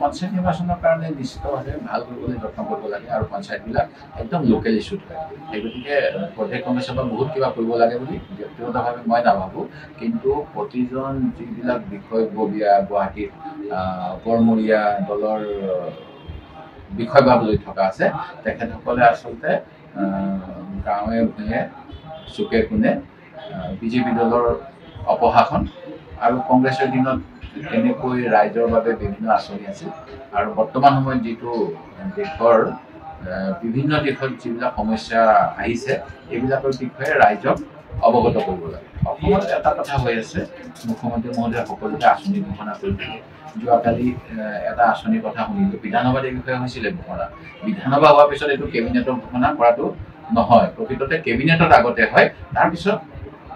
পঞ্চায়ত নিৰ্বাচনৰ কাৰণে নিশ্চিতভাৱে ভাল কৰিবলৈ যত্ন কৰিব লাগে আৰু পঞ্চায়তবিলাক একদম লোকেল ইছ্যুত হয়। সেই গতিকে প্ৰদেশ কংগ্ৰেছৰ পৰা বহুত কিবা কৰিব লাগে বুলি ব্যক্তিগতভাৱে মই নাভাবোঁ, কিন্তু প্ৰতিজন যিবিলাক বিষয়ববীয়া গুৱাহাটীত কৰ্মৰীয়া দলৰ বিষয়বাব লৈ থকা আছে, তেখেতসকলে আচলতে গাঁৱে ভূঞে চুকে কোণে বিজেপি দলৰ অপশাসন আৰু কংগ্ৰেছৰ দিনত কেনেকৈ ৰাইজৰ বাবে বিভিন্ন আঁচনি আছিল আৰু বৰ্তমান সময়ত যিটো দেশৰ বিভিন্ন দিশত যিবিলাক সমস্যা আহিছে এইবিলাকৰ বিষয়ে ৰাইজক অৱগত কৰিব লাগে। অসমত এটা কথা হৈ আছে, মুখ্যমন্ত্ৰী মহোদয়ে সকলোকে আঁচনি ঘোষণা কৰি থাকে। যোৱাকালি এটা আঁচনিৰ কথা শুনিলোঁ, বিধানসভাত এই বিষয়ে হৈছিলে ঘোষণা। বিধানসভা হোৱাৰ পিছত এইটো কেবিনেটত ঘোষণা কৰাটো নহয়, প্ৰকৃততে কেবিনেটত আগতে হয়, তাৰপিছত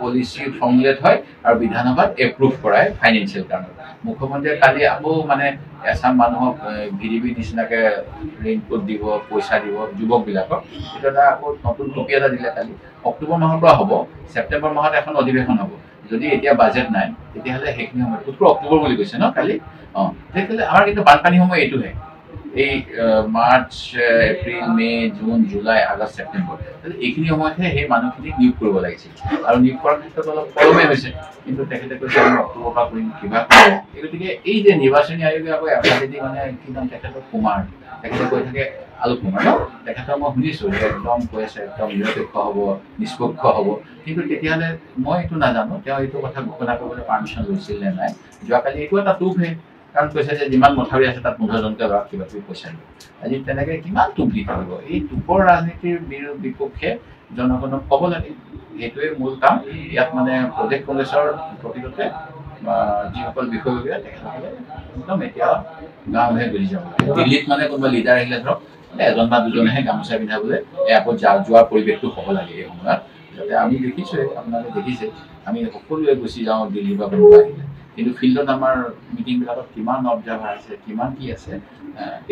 পলিচি ফৰ্মুলেট হয় আৰু বিধানসভাত এপ্ৰুভ কৰায় ফাইনেন্সিয়েল কাৰণত। মুখ্যমন্ত্ৰীয়ে কালি আকৌ এচাম মানুহক ভিডিবি নিচিনাকৈ ৰেইনকোট দিব, পইচা দিব যুৱকবিলাকক। সেইটো এটা আকৌ নতুন টুপি এটা দিলে কালি। অক্টোবৰ মাহৰ পৰা হ'ব, ছেপ্টেম্বৰ মাহত এখন অধিৱেশন হ'ব। যদি এতিয়া বাজেট নাই তেতিয়াহ'লে সেইখিনি সময়ত অক্টোবৰ বুলি কৈছে ন কালি। তেতিয়াহ'লে আমাৰ কিন্তু বানপানী সময় এইটোহে, এই মাৰ্চ, এপ্ৰিল, মে, জুন, জুলাই, আগষ্ট, ছেপ্টেম্বৰ, এইখিনি সময়তহে সেই মানুহখিনিক নিয়োগ কৰিব লাগিছিল আৰু নিয়োগ কৰাৰ ক্ষেত্ৰত অলপ পলমে হৈছে। কিন্তু তেখেতে কৈছে আমি অক্টোবৰ পৰা কৰিম, কিবা কৰিম। গতিকে এই যে নিৰ্বাচনী আয়োগে আকৌ এফালেদি কি নাম তেখেতৰ কুমাৰ, তেখেতে কৈ থাকে আলোক কুমাৰ ন, তেখেতক মই শুনিছোঁ যে একদম কৈ আছে একদম নিৰপেক্ষ হ'ব, নিষ্পক্ষ হ'ব। কিন্তু তেতিয়াহ'লে মই এইটো নাজানো তেওঁ এইটো কথা ঘোষণা কৰিবলৈ পাৰ্মিশ্যন লৈছিল নে নাই। যোৱাকালি এইটো এটা টোপহে, কাৰণ কৈছে যে যিমান মথাউৰি আছে তাত 15জনকৈ ল'ৰাক কিবা কিবি পইচা দিব। আজি তেনেকৈ কিমান টোপ দি থাকিব? এই টোপৰ ৰাজনীতিৰ বিপক্ষে জনগণক ক'ব লাগে, সেইটোৱে মূল কাম। ইয়াত প্ৰদেশ কংগ্ৰেছৰ প্ৰকৃততে যিসকল বিষয়ববীয়া তেখেতসকলে একদম এতিয়া গাঁৱে গুচি যাব লাগে। দিল্লীত কোনোবা লিডাৰ আহিলে ধৰক এজন বা দুজনেহে গামোচা পিন্ধাবলৈ আকৌ যোৱাৰ পৰিৱেশটো হ'ব লাগে এই সময়ত। যাতে আমি দেখিছোঁৱে, আপোনালোকে দেখিছে, আমি সকলোৱে গুচি যাওঁ দিল্লী বা কোনোবা আহিলে, কিন্তু ফিল্ডত আমাৰ মিটিংবিলাকত কিমান অবজাৰ্ভাৰ আছে, কিমান কি আছে,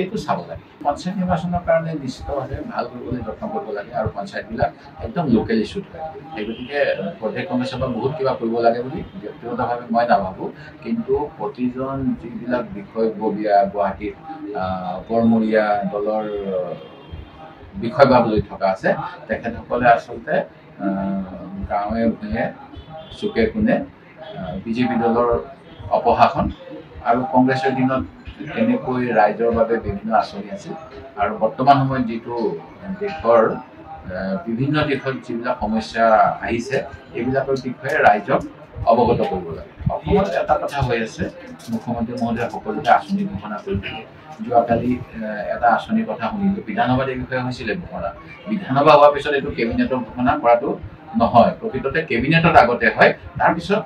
এইটো চাব লাগে। পঞ্চায়ত নিৰ্বাচনৰ কাৰণে নিশ্চিতভাৱে ভাল কৰিবলৈ যত্ন কৰিব লাগে আৰু পঞ্চায়তবিলাক একদম লোকেল ইছ্যুত হয়। সেই গতিকে প্ৰদেশ কংগ্ৰেছৰ পৰা বহুত কিবা কৰিব লাগে বুলি ব্যক্তিগতভাৱে মই নাভাবোঁ, কিন্তু প্ৰতিজন যিবিলাক বিষয়ববীয়া গুৱাহাটীত কৰ্মৰীয়া দলৰ বিষয়বাব লৈ থকা আছে, তেখেতসকলে আচলতে গাঁৱে ভূঞে চুকে কোণে বিজেপি দলৰ অপশাসন আৰু কংগ্ৰেছৰ দিনত কেনেকৈ ৰাইজৰ বাবে বিভিন্ন আঁচনি আছিল আৰু বৰ্তমান সময়ত যিটো দেশৰ বিভিন্ন দিশত যিবিলাক সমস্যা আহিছে এইবিলাকৰ বিষয়ে ৰাইজক অৱগত কৰিব লাগে। অসমত এটা কথা হৈ আছে, মুখ্যমন্ত্ৰী মহোদয়ে সকলোকে আঁচনি ঘোষণা কৰি থাকে। যোৱাকালি এটা আঁচনিৰ কথা শুনিলোঁ, বিধানসভাত এই বিষয়ে হৈছিলে ঘোষণা। বিধানসভা হোৱাৰ পিছত এইটো কেবিনেটত ঘোষণা কৰাটো নহয়, প্ৰকৃততে কেবিনেটত আগতে হয়, তাৰপিছত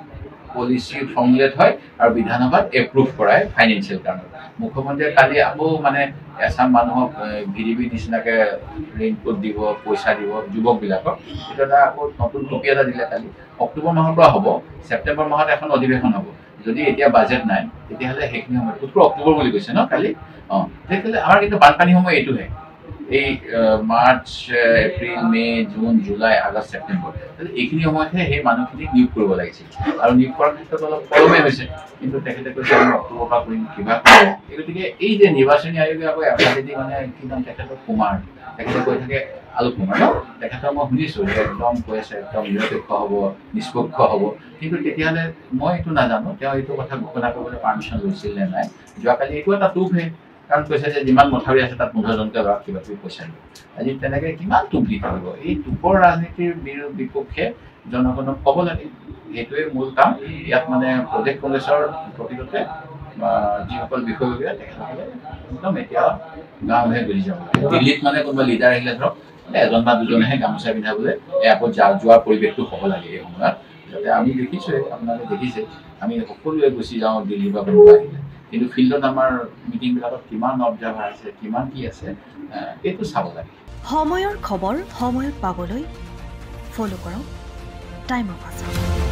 পলিচি ফৰ্মুলেট হয় আৰু বিধানসভাত এপ্ৰুভ কৰায় ফাইনেন্সিয়েল কাৰণত। মুখ্যমন্ত্ৰীয়ে কালি আকৌ এচাম মানুহক ভিডিবি নিচিনাকৈ ৰেইনকোট দিব, পইচা দিব যুৱকবিলাকক। সেইটো এটা আকৌ নতুন টুপি এটা দিলে কালি। অক্টোবৰ মাহৰ পৰা হ'ব, ছেপ্টেম্বৰ মাহত এখন অধিৱেশন হ'ব। যদি এতিয়া বাজেট নাই তেতিয়াহ'লে সেইখিনি সময়ত অক্টোবৰ বুলি কৈছে ন কালি। তেতিয়াহ'লে আমাৰ কিন্তু বানপানী সময় এইটোহে, এই মাৰ্চ, এপ্ৰিল, মে, জুন, জুলাই, আগষ্ট, ছেপ্টেম্বৰ, এইখিনি সময়তহে সেই মানুহখিনিক নিয়োগ কৰিব লাগিছিল আৰু নিয়োগ কৰাৰ ক্ষেত্ৰত অলপ পলমে হৈছে। কিন্তু তেখেতে কৈছে আমি অক্টোবৰ পৰা কৰিম, কিবা কৰিম। গতিকে এই যে নিৰ্বাচনী আয়োগে আকৌ এফালেদি কি নাম তেখেতৰ কুমাৰ, তেখেতে কৈ থাকে আলোক কুমাৰ ন, তেখেতক মই শুনিছোঁ যে একদম কৈ আছে একদম নিৰপেক্ষ হ'ব, নিষ্পক্ষ হ'ব। কিন্তু তেতিয়াহ'লে মই এইটো নাজানো তেওঁ এইটো কথা ঘোষণা কৰিবলৈ পাৰ্মিশ্যন লৈছিল নে নাই। যোৱাকালি এইটো এটা টোপহে, কাৰণ কৈছে যে যিমান মথাউৰি আছে তাত 15জনকৈ ল'ৰাক কিবা কিবি পইচা দিব। আজি তেনেকৈ কিমান টোপ দি থাকিব? এই টোপৰ ৰাজনীতিৰ বিপক্ষে জনগণক ক'ব লাগে, সেইটোৱে মূল কাম। ইয়াত প্ৰদেশ কংগ্ৰেছৰ প্ৰকৃততে যিসকল বিষয়ববীয়া তেখেতসকলে একদম এতিয়া গাঁৱে গুচি যাব লাগে। দিল্লীত কোনোবা লিডাৰ আহিলে ধৰক এজন বা দুজনেহে গামোচা পিন্ধাবলৈ আকৌ যোৱাৰ পৰিৱেশটো হ'ব লাগে এই সময়ত। যাতে আমি দেখিছোঁৱে, আপোনালোকে দেখিছে, আমি সকলোৱে গুচি যাওঁ দিল্লী বা কোনোবা আহিলে, কিন্তু ফিল্ডত আমাৰ মিটিংবিলাকত কিমান অবজাৰ্ভাৰ আছে, কিমান কি আছে, এইটো চাব লাগে। সময়ৰ খবৰ সময়ত পাবলৈ ফ'ল' কৰক টাইম অফ আছাম।